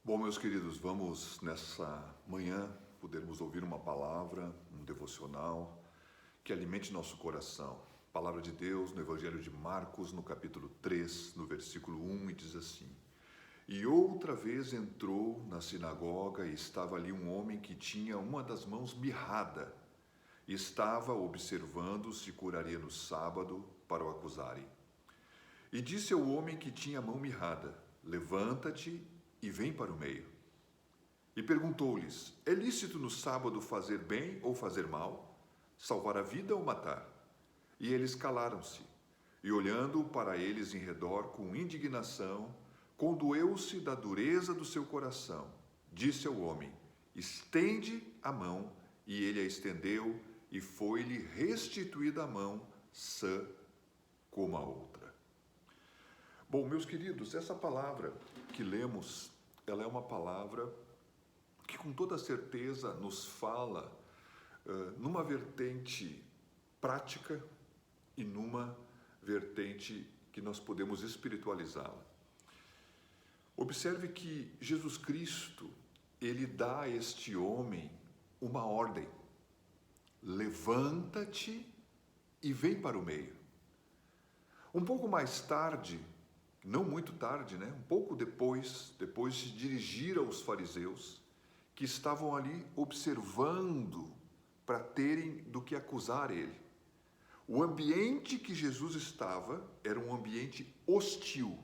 Bom, meus queridos, vamos nessa manhã podermos ouvir uma palavra, um devocional que alimente nosso coração. Palavra de Deus no Evangelho de Marcos, no capítulo 3, no versículo 1, e diz assim: E outra vez entrou na sinagoga e estava ali um homem que tinha uma das mãos mirrada. E estava observando se curaria no sábado para o acusarem. E disse ao homem que tinha a mão mirrada: Levanta-te e vem para o meio. E perguntou-lhes: É lícito no sábado fazer bem ou fazer mal? Salvar a vida ou matar? E eles calaram-se. E olhando para eles em redor com indignação, condoeu-se da dureza do seu coração. Disse ao homem: Estende a mão. E ele a estendeu, e foi-lhe restituída a mão, sã como a outra. Bom, meus queridos, essa palavra que lemos, ela é uma palavra que com toda certeza nos fala numa vertente prática e numa vertente que nós podemos espiritualizá-la. Observe que Jesus Cristo, ele dá a este homem uma ordem: levanta-te e vem para o meio. Um pouco mais tarde, não muito tarde, um pouco depois de dirigir aos fariseus, que estavam ali observando para terem do que acusar ele. O ambiente que Jesus estava era um ambiente hostil.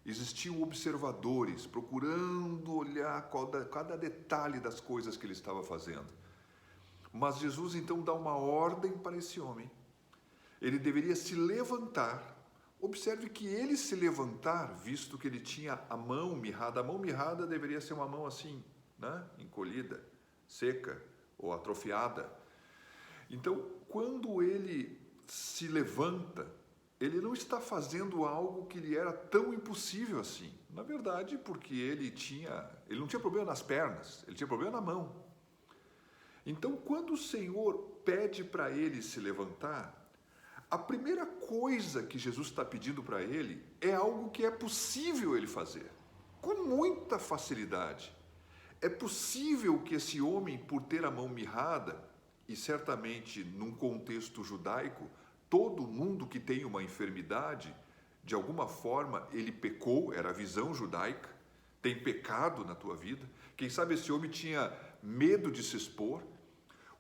Existiam observadores procurando olhar cada detalhe das coisas que ele estava fazendo. Mas Jesus então dá uma ordem para esse homem. Ele deveria se levantar. Observe que ele se levantar, visto que ele tinha a mão mirrada deveria ser uma mão assim, encolhida, seca ou atrofiada. Então, quando ele se levanta, ele não está fazendo algo que lhe era tão impossível assim. Na verdade, porque ele não tinha problema nas pernas, ele tinha problema na mão. Então, quando o Senhor pede para ele se levantar, a primeira coisa que Jesus está pedindo para ele é algo que é possível ele fazer, com muita facilidade. É possível que esse homem, por ter a mão mirrada, e certamente num contexto judaico, todo mundo que tem uma enfermidade, de alguma forma ele pecou, era a visão judaica, tem pecado na tua vida. Quem sabe esse homem tinha medo de se expor.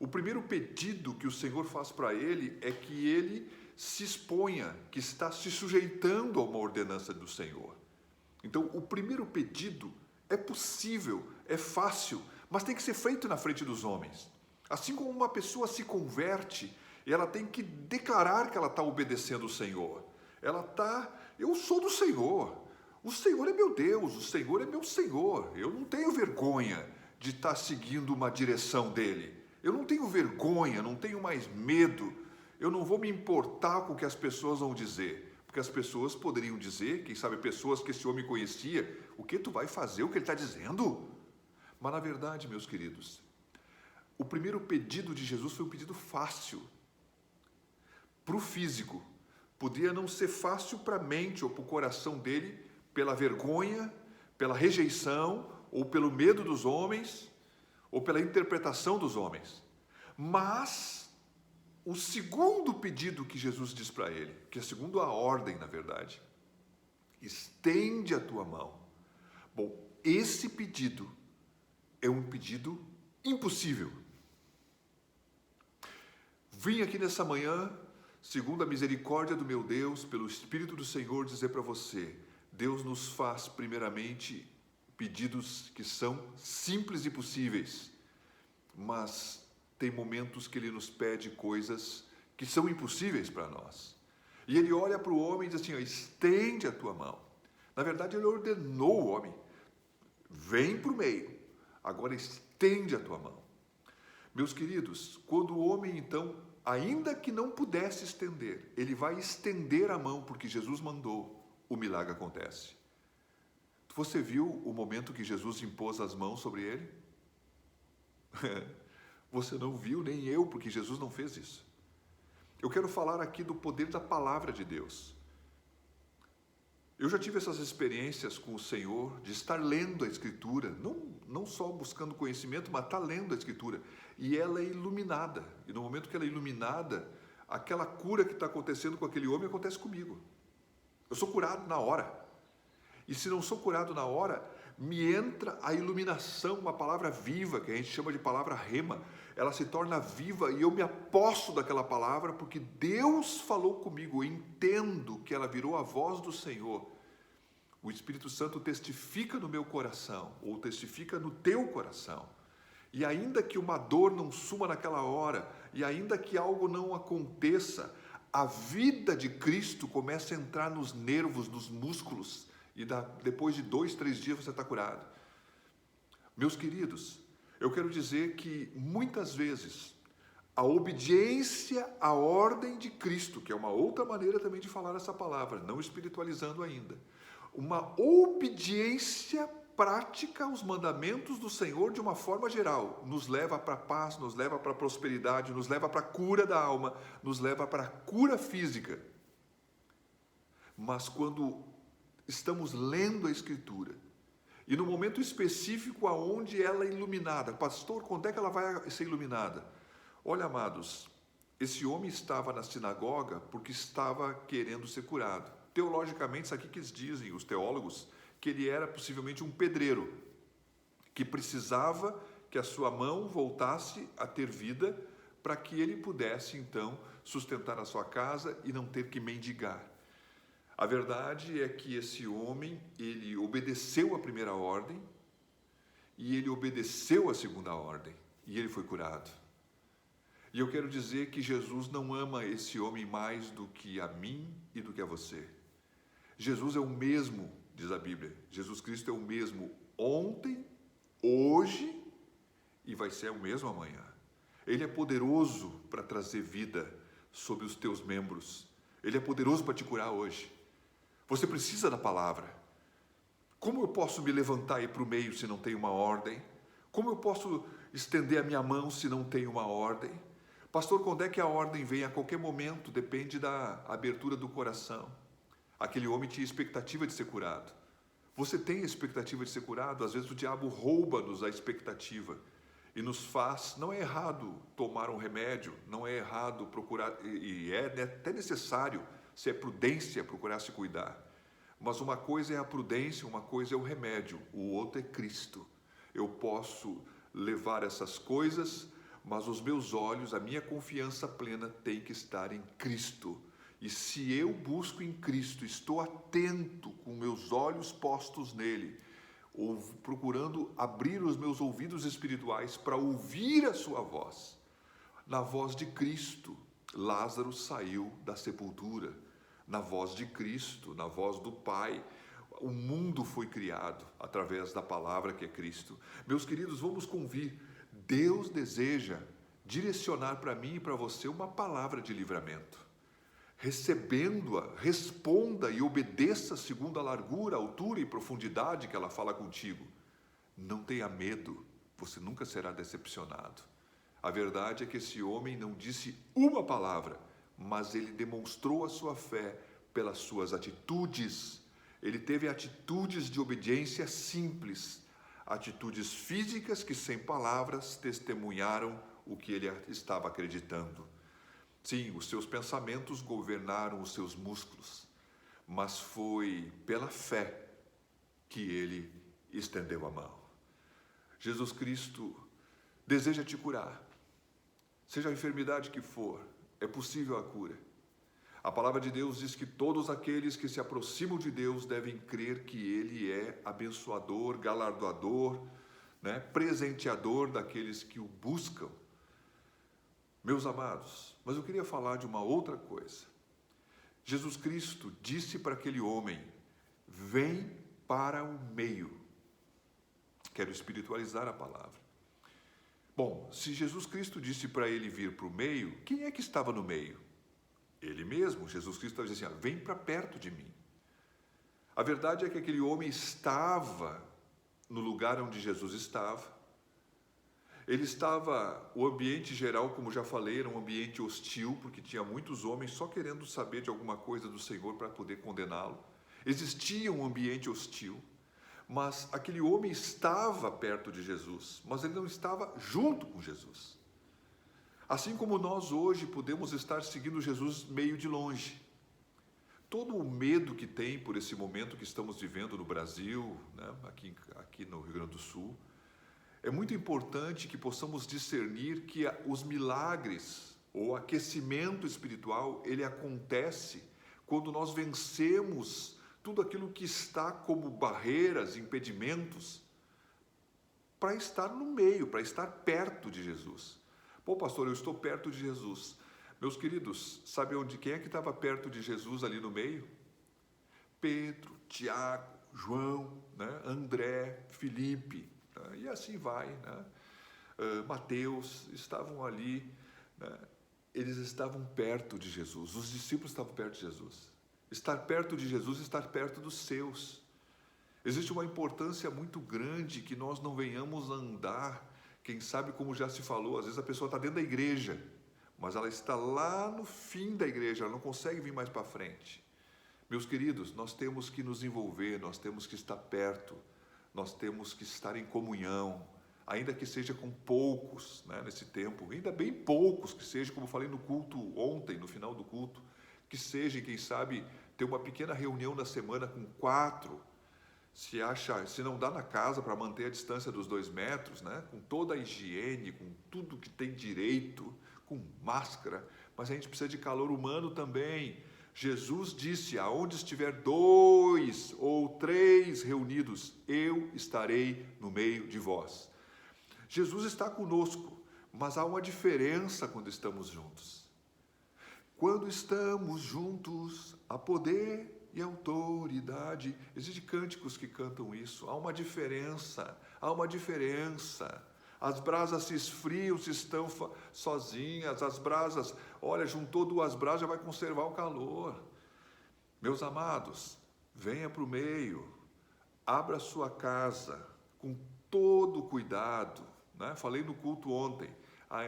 O primeiro pedido que o Senhor faz para ele é que ele se exponha, que está se sujeitando a uma ordenança do Senhor. Então, o primeiro pedido é possível, é fácil, mas tem que ser feito na frente dos homens. Assim como uma pessoa se converte, ela tem que declarar que ela está obedecendo o Senhor. Eu sou do Senhor, o Senhor é meu Deus, o Senhor é meu Senhor. Eu não tenho vergonha de estar seguindo uma direção dele. Eu não tenho vergonha, não tenho mais medo. Eu não vou me importar com o que as pessoas vão dizer. Porque as pessoas poderiam dizer, quem sabe pessoas que esse homem conhecia: o que tu vai fazer, o que ele está dizendo? Mas na verdade, meus queridos, o primeiro pedido de Jesus foi um pedido fácil. Para o físico, podia não ser fácil para a mente ou para o coração dele, pela vergonha, pela rejeição, ou pelo medo dos homens, ou pela interpretação dos homens. Mas o segundo pedido que Jesus diz para ele, que é segundo a ordem, na verdade: estende a tua mão. Bom, esse pedido é um pedido impossível. Vim aqui nessa manhã, segundo a misericórdia do meu Deus, pelo Espírito do Senhor, dizer para você: Deus nos faz primeiramente pedidos que são simples e possíveis, mas tem momentos que Ele nos pede coisas que são impossíveis para nós. E Ele olha para o homem e diz assim: estende a tua mão. Na verdade, Ele ordenou o homem: vem para o meio, agora estende a tua mão. Meus queridos, quando o homem então, ainda que não pudesse estender, ele vai estender a mão porque Jesus mandou, o milagre acontece. Você viu o momento que Jesus impôs as mãos sobre ele? Você não viu, nem eu, porque Jesus não fez isso. Eu quero falar aqui do poder da palavra de Deus. Eu já tive essas experiências com o Senhor, de estar lendo a Escritura, não só buscando conhecimento, mas estar lendo a Escritura. E ela é iluminada. E no momento que ela é iluminada, aquela cura que está acontecendo com aquele homem acontece comigo. Eu sou curado na hora. E se não sou curado na hora, me entra a iluminação, uma palavra viva, que a gente chama de palavra rema. Ela se torna viva e eu me aposto daquela palavra porque Deus falou comigo. Eu entendo que ela virou a voz do Senhor. O Espírito Santo testifica no meu coração, ou testifica no teu coração. E ainda que uma dor não suma naquela hora, e ainda que algo não aconteça, a vida de Cristo começa a entrar nos nervos, nos músculos, e depois de 2, 3 dias você está curado. Meus queridos, eu quero dizer que muitas vezes a obediência à ordem de Cristo, que é uma outra maneira também de falar essa palavra, não espiritualizando ainda, uma obediência prática aos mandamentos do Senhor de uma forma geral, nos leva para a paz, nos leva para a prosperidade, nos leva para a cura da alma, nos leva para a cura física. Mas quando estamos lendo a Escritura, e no momento específico aonde ela é iluminada, pastor, quando é que ela vai ser iluminada? Olha, amados, esse homem estava na sinagoga porque estava querendo ser curado. Teologicamente, isso aqui que eles dizem, os teólogos, que ele era possivelmente um pedreiro, que precisava que a sua mão voltasse a ter vida para que ele pudesse, então, sustentar a sua casa e não ter que mendigar. A verdade é que esse homem, ele obedeceu a primeira ordem e ele obedeceu a segunda ordem e ele foi curado. E eu quero dizer que Jesus não ama esse homem mais do que a mim e do que a você. Jesus é o mesmo, diz a Bíblia. Jesus Cristo é o mesmo ontem, hoje e vai ser o mesmo amanhã. Ele é poderoso para trazer vida sobre os teus membros. Ele é poderoso para te curar hoje. Você precisa da palavra. Como eu posso me levantar aí para o meio se não tem uma ordem? Como eu posso estender a minha mão se não tem uma ordem? Pastor, quando é que a ordem vem? A qualquer momento, depende da abertura do coração. Aquele homem tinha expectativa de ser curado. Você tem expectativa de ser curado? Às vezes o diabo rouba-nos a expectativa e nos faz... Não é errado tomar um remédio, não é errado procurar, e é até necessário, se é prudência, procurar se cuidar. Mas uma coisa é a prudência, uma coisa é o remédio, o outro é Cristo. Eu posso levar essas coisas, mas os meus olhos, a minha confiança plena tem que estar em Cristo. E se eu busco em Cristo, estou atento com meus olhos postos nele, ou procurando abrir os meus ouvidos espirituais para ouvir a sua voz. Na voz de Cristo, Lázaro saiu da sepultura. Na voz de Cristo, na voz do Pai, o mundo foi criado através da palavra que é Cristo. Meus queridos, vamos convir. Deus deseja direcionar para mim e para você uma palavra de livramento. Recebendo-a, responda e obedeça segundo a largura, altura e profundidade que ela fala contigo. Não tenha medo, você nunca será decepcionado. A verdade é que esse homem não disse uma palavra, mas ele demonstrou a sua fé pelas suas atitudes. Ele teve atitudes de obediência simples, atitudes físicas que sem palavras testemunharam o que ele estava acreditando. Sim, os seus pensamentos governaram os seus músculos, mas foi pela fé que ele estendeu a mão. Jesus Cristo deseja te curar, seja a enfermidade que for, é possível a cura. A palavra de Deus diz que todos aqueles que se aproximam de Deus devem crer que Ele é abençoador, galardoador, presenteador daqueles que o buscam. Meus amados, mas eu queria falar de uma outra coisa. Jesus Cristo disse para aquele homem: vem para o meio. Quero espiritualizar a palavra. Bom, se Jesus Cristo disse para ele vir para o meio, quem é que estava no meio? Ele mesmo. Jesus Cristo estava dizendo assim: vem para perto de mim. A verdade é que aquele homem estava no lugar onde Jesus estava. Ele estava, o ambiente geral, como já falei, era um ambiente hostil, porque tinha muitos homens só querendo saber de alguma coisa do Senhor para poder condená-lo. existia um ambiente hostil, mas aquele homem estava perto de Jesus, mas ele não estava junto com Jesus. Assim como nós hoje podemos estar seguindo Jesus meio de longe. Todo o medo que tem por esse momento que estamos vivendo no Brasil, né, aqui no Rio Grande do Sul, é muito importante que possamos discernir que os milagres ou aquecimento espiritual, ele acontece quando nós vencemos tudo aquilo que está como barreiras, impedimentos, para estar no meio, para estar perto de Jesus. Pô, pastor, eu estou perto de Jesus. Meus queridos, sabe quem é que estava perto de Jesus ali no meio? Pedro, Tiago, João, né? André, Filipe, né? E assim vai, né? Mateus, estavam ali, né? Eles estavam perto de Jesus, os discípulos estavam perto de Jesus. Estar perto de Jesus, estar perto dos seus. Existe uma importância muito grande que nós não venhamos a andar, quem sabe, como já se falou, às vezes a pessoa está dentro da igreja, mas ela está lá no fim da igreja, ela não consegue vir mais para frente. Meus queridos, nós temos que nos envolver, nós temos que estar perto, nós temos que estar em comunhão, ainda que seja com poucos, né, nesse tempo, ainda bem poucos que seja, como eu falei no culto ontem, no final do culto, que seja, quem sabe, ter uma pequena reunião na semana com 4, se não dá na casa para manter a distância dos 2 metros, né, com toda a higiene, com tudo que tem direito, com máscara, mas a gente precisa de calor humano também. Jesus disse, aonde estiver 2 ou 3 reunidos, eu estarei no meio de vós. Jesus está conosco, mas há uma diferença quando estamos juntos. Quando estamos juntos, há poder e autoridade. Existem cânticos que cantam isso. Há uma diferença, há uma diferença. As brasas se esfriam se estão sozinhas. As brasas, olha, juntou 2 brasas, já vai conservar o calor. Meus amados, venha para o meio, abra sua casa com todo cuidado, né? Falei no culto ontem,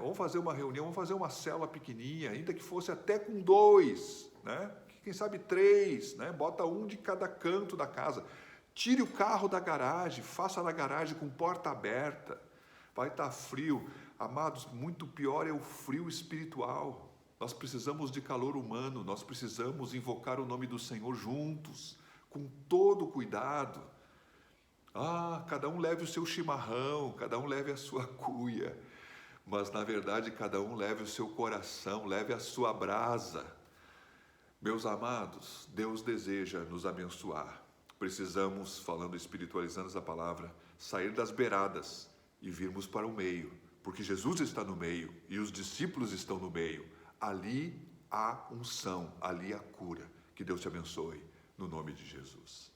vamos fazer uma reunião, vamos fazer uma célula pequenininha, ainda que fosse até com 2, né? Quem sabe 3, né? Bota um de cada canto da casa. Tire o carro da garagem, faça na garagem com porta aberta. Vai estar frio. Amados, muito pior é o frio espiritual. Nós precisamos de calor humano, nós precisamos invocar o nome do Senhor juntos, com todo cuidado. Cada um leve o seu chimarrão, cada um leve a sua cuia, mas na verdade cada um leve o seu coração, leve a sua brasa. Meus amados, Deus deseja nos abençoar. Precisamos, falando, espiritualizando a palavra, sair das beiradas e virmos para o meio, porque Jesus está no meio e os discípulos estão no meio. Ali há unção, ali há cura. Que Deus te abençoe, no nome de Jesus.